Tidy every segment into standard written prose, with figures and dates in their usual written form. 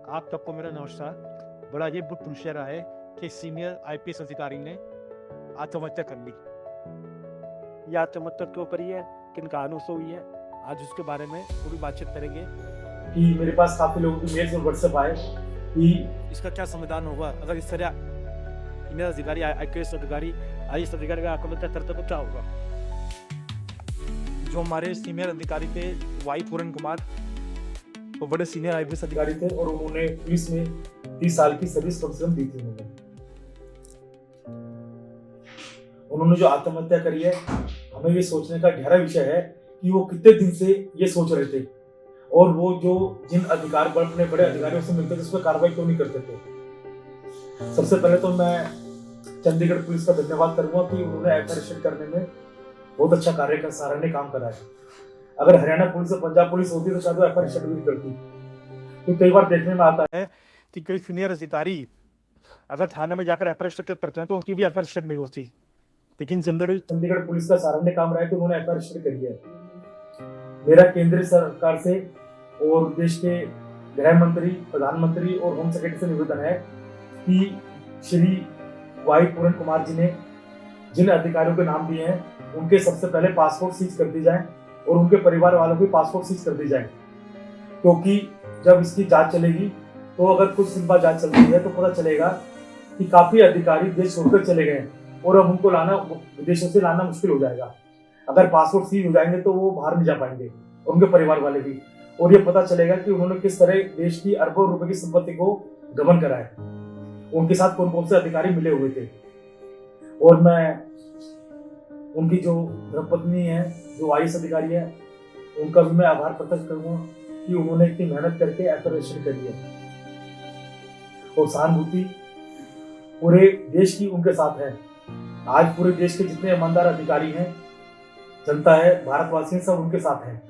आप सबको मेरा नमस्कार। बड़ा ये दुख विषय रहा है कि सीनियर आईपीएस अधिकारी ने आत्महत्या कर ली। ये आत्महत्या क्यों करी है, किन कारणों से हुई है, आज उसके बारे में थोड़ी बातचीत करेंगे कि मेरे पास काफ़ी लोगों की मेल्स और व्हाट्सएप आए कि इसका क्या समाधान होगा अगर इस तरह सीनियर अधिकारी, आईपीएस अधिकारी, आईएएस अधिकारी का आत्महत्या करते तो क्या होगा। जो हमारे सीनियर अधिकारी थे वाई पूरन कुमार, वो बड़े सीनियर आईपीएस अधिकारी थे और उन्होंने पुलिस में 30 साल की सर्विस कम से कम दी थी। उन्होंने जो आत्महत्या करी है, हमें ये सोचने का गहरा विषय है कि वो कितने दिन से ये सोच रहे थे और वो जो जिन अधिकार अपने बड़े अधिकारियों से मिलते थे उस पर कार्रवाई क्यों नहीं करते थे। सबसे पहले तो मैं चंडीगढ़ पुलिस का धन्यवाद करूंगा कि उन्होंने एफआईआर रजिस्टर करने में बहुत अच्छा कार्य कर सराहनीय काम करा है। अगर हरियाणा पुलिस और पंजाब पुलिस होती तो शायद एफआईआर रजिस्टर नहीं करती। तो कई बार देखने में आता है कि कई सीनियर अधिकारी अगर थाने में जाकर एफआईआर रजिस्टर करते हैं तो उनकी भी एफआईआर रजिस्टर नहीं होती, लेकिन चंडीगढ़ पुलिस का सराहनीय काम रहा है कि उन्होंने एफआईआर रजिस्टर करी है। मेरा केंद्र सरकार से और देश के गृह मंत्री, प्रधानमंत्री और होम सेक्रेटरी से निवेदन है कि श्री वाई पूरन कुमार जी ने जिन अधिकारियों के नाम दिए हैं उनके सबसे पहले पासपोर्ट सीज कर दी जाए और उनके परिवार वालों के पासपोर्ट सीज कर दी जाए, क्योंकि जब इसकी जांच चलेगी तो अगर कुछ दिन बाद जांच चलती है तो पता चलेगा कि काफी अधिकारी देश छोड़कर चले गए और अब उनको लाना, विदेशों से लाना मुश्किल हो जाएगा। अगर पासपोर्ट सीज हो जाएंगे तो वो बाहर नहीं जा पाएंगे, उनके परिवार वाले भी, और ये पता चलेगा कि उन्होंने किस तरह देश की अरबों रुपए की संपत्ति को गबन करा है, उनके साथ कौन कौन से अधिकारी मिले हुए थे। और मैं उनकी जो धर्मपत्नी है, जो आईएएस अधिकारी है, उनका भी मैं आभार प्रकट करूंगा कि उन्होंने इतनी मेहनत करके एफआईआर रजिस्टर करी है और सहानुभूति पूरे देश की उनके साथ है। आज पूरे देश के जितने ईमानदार अधिकारी हैं, जनता है, भारतवासी सब उनके साथ हैं।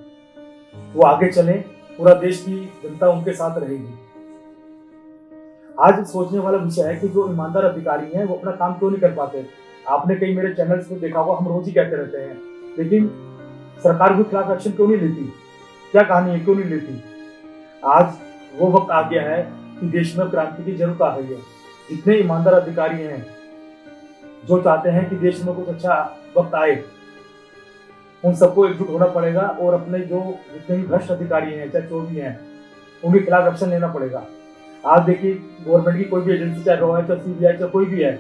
वो आगे चले, पूरा देश की जनता उनके साथ रहेगी। आज सोचने वाला विषय है कि जो ईमानदार अधिकारी हैं वो अपना काम क्यों नहीं कर पाते। आपने कई मेरे चैनल्स में देखा होगा, हम रोज ही कहते रहते हैं, लेकिन सरकार के खिलाफ एक्शन क्यों नहीं लेती, क्या कहानी है, क्यों नहीं लेती। आज वो वक्त आ गया है कि देश में क्रांति की जरूरत आ गई है। जितने ईमानदार अधिकारी हैं जो चाहते हैं कि देश में कुछ अच्छा वक्त आए, उन सबको एकजुट होना पड़ेगा और अपने जो जितने भी भ्रष्ट अधिकारी हैं, चाहे जो भी हैं, उनके खिलाफ एक्शन लेना पड़ेगा। आज देखिए, गवर्नमेंट की कोई भी एजेंसी, चाहे रॉ है, चाहे सीबीआई, चाहे कोई भी है,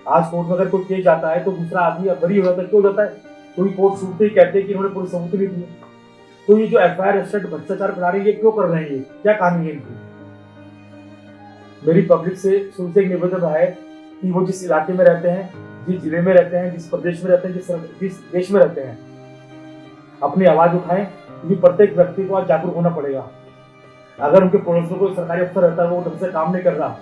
आज कोर्ट में अगर कोई केस जाता है तो दूसरा आदमी बरी हो जाता है। क्यों जाता है? कोई कोर्ट सुनते ही कहते हैं कि इन्होंने पूरी सबूत नहीं दिए। तो ये जो एफआईआर रजिस्टर्ड भ्रष्टाचार करा रही है, ये क्यों कर रहे हैं, ये क्या कहानी है इनकी। मेरी पब्लिक से शुरू से एक निवेदन रहा है कि वो जिस इलाके में रहते हैं, जिस जिले में रहते हैं, जिस प्रदेश में रहते हैं, जिस देश में रहते हैं, अपनी आवाज उठाएं, क्योंकि प्रत्येक व्यक्ति को आज जागरूक होना पड़ेगा। अगर उनके पड़ोस में कोई सरकारी अफसर रहता है, वो ढंग से काम नहीं कर रहा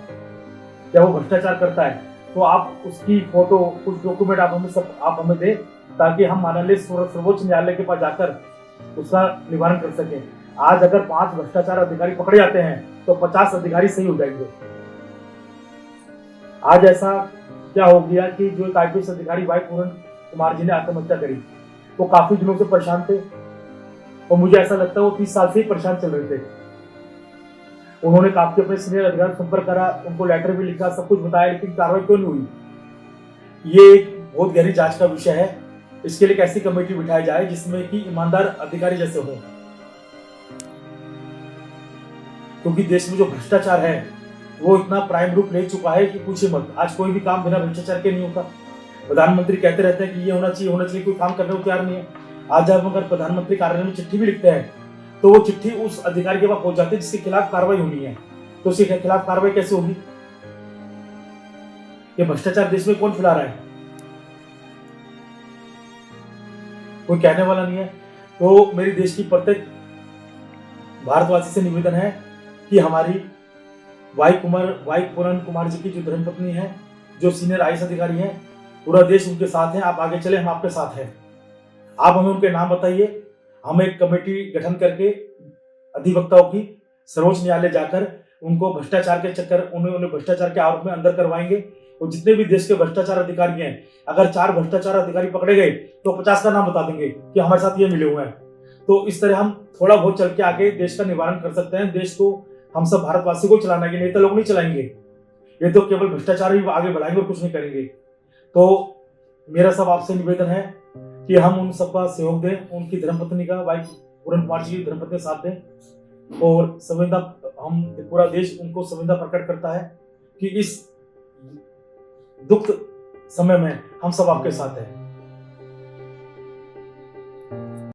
या वो भ्रष्टाचार करता है, तो आप उसकी फोटो, कुछ डॉक्यूमेंट आप हमें दें, ताकि हम माननीय सर्वोच्च न्यायालय के पास जाकर उसका निवारण कर सकें। आज अगर 5 भ्रष्टाचार अधिकारी पकड़े जाते हैं तो 50 अधिकारी सही हो जाएंगे। आज ऐसा क्या हो गया कि जो एक आईपीएस अधिकारी वाई पूरन कुमार जी ने आत्महत्या करी, वो काफी दिनों से परेशान थे और मुझे ऐसा लगता है वो 30 साल से ही परेशान चल रहे थे। उन्होंने काफी अपने सीनियर अधिकारी से संपर्क करा, उनको लेटर भी लिखा, सब कुछ बताया, लेकिन कार्रवाई क्यों नहीं हुई। ये एक बहुत गहरी जांच का विषय है। इसके लिए एक ऐसी कमेटी बिठाई जाए जिसमें कि ईमानदार अधिकारी जैसे हो, क्योंकि देश में जो भ्रष्टाचार है वो इतना प्राइम रूप ले चुका है कि पूछिए मत। आज कोई भी काम बिना भ्रष्टाचार के नहीं होता। प्रधानमंत्री कहते रहते हैं कि ये होना चाहिए, कोई काम करने को तैयार नहीं है। आज जब अगर प्रधानमंत्री कार्यालय में चिट्ठी भी लिखते हैं तो वो चिट्ठी उस अधिकारी के पास पहुंच जाती है जिसके खिलाफ कार्रवाई होनी है, तो उसके खिलाफ कार्रवाई कैसे होगी। ये भ्रष्टाचार देश में कौन फैला रहा है, कोई कहने वाला नहीं है। तो मेरी देश की प्रत्येक भारतवासी से निवेदन है कि हमारी वाई पूरन कुमार जी की जो धर्मपत्नी है, जो सीनियर आईएएस अधिकारी हैं, पूरा देश उनके साथ है। आप आगे चले, हम आपके साथ हैं। आप हमें उनके नाम बताइए, हम एक कमेटी गठन करके अधिवक्ताओं की सर्वोच्च न्यायालय जाकर उनको भ्रष्टाचार के चक्कर, उन्हें भ्रष्टाचार के आरोप में अंदर करवाएंगे। और जितने भी देश के भ्रष्टाचार अधिकारी हैं, अगर 4 भ्रष्टाचार अधिकारी पकड़े गए तो 50 का नाम बता देंगे कि हमारे साथ ये मिले हुए हैं। तो इस तरह हम थोड़ा बहुत चल के आगे देश का निवारण कर सकते हैं, देश को हम सब भारतवासी को चलाना है, ये नेता लोग नहीं चलाएंगे। ये तो केवल भ्रष्टाचार ही आगे बढ़ाएंगे और कुछ नहीं करेंगे। तो मेरा सब आपसे निवेदन है कि हम उन सबका सहयोग दें, उनकी धर्मपत्नी का, भाई पूरन कुमार जी की धर्मपत्नी का साथ दें, और संवेदना, हम पूरा देश उनको संवेदना प्रकट करता है कि इस दुख समय में हम सब आपके साथ हैं।